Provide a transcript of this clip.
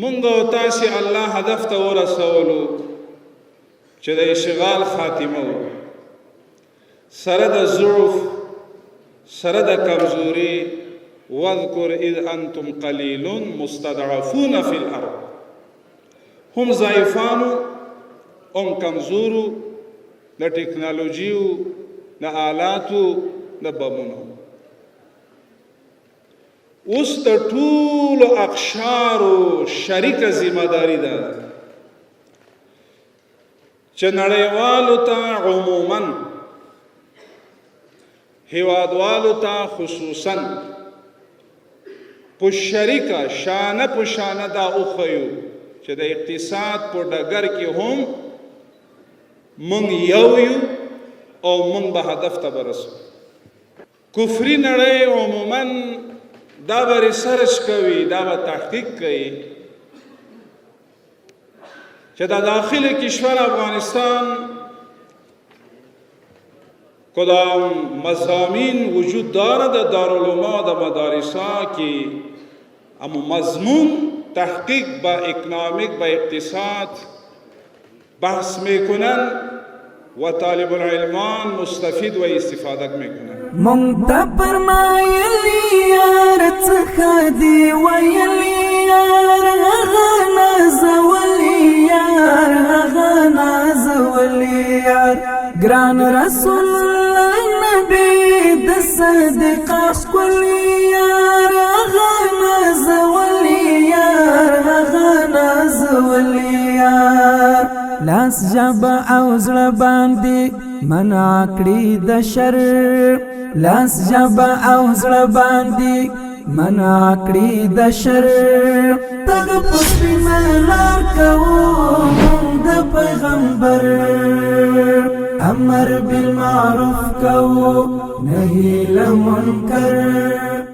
مونږ او تاسې الله هدف ته ورسولو چې د اشغال خاتمه و سره د ضعف سره د کمزوري واذکر اذ انتم قلیل مستضعفون فی الارض هم ضعیفانو هم کمزورو د ټکنالوژیو د آلاتو د بمونو اوس د ټولو اقشارو شریکه ذمہ داری ده چې نړیوالو ته عموما هیوادوالو ته خصوصا په شریکه شانه په شانه دا وښیو چې د اقتصاد په ډګر کې هم مونږ یو یو او مونږ به هدف ته برسو کفري نړۍ عموما دا به ریسرچ کوي دا به تحقیق کوي چې د داخل کشور افغانستان کدام مضامین وجود داره در دارالعلوم و مدارس‌ها که اما مضمون تحقیق با اکنامیک با اقتصاد بحث میکنن و طالب العلمان مستفید و استفاده میکنن مونږ فرمایلی یار څخه دی ویلی یار هغه نازولی یار هغه نازولی یار ګران رسول نبی د صدق ښکلی یار هغه نازولی یار هغه نازولی یار لاس جبا او زړه باندې منع کړی د شر لاس جبا او زړه باندې منع کړی د شر تګ پسې ملار کوو د پیغمبر امر بالمعروف کوو نهی له منکر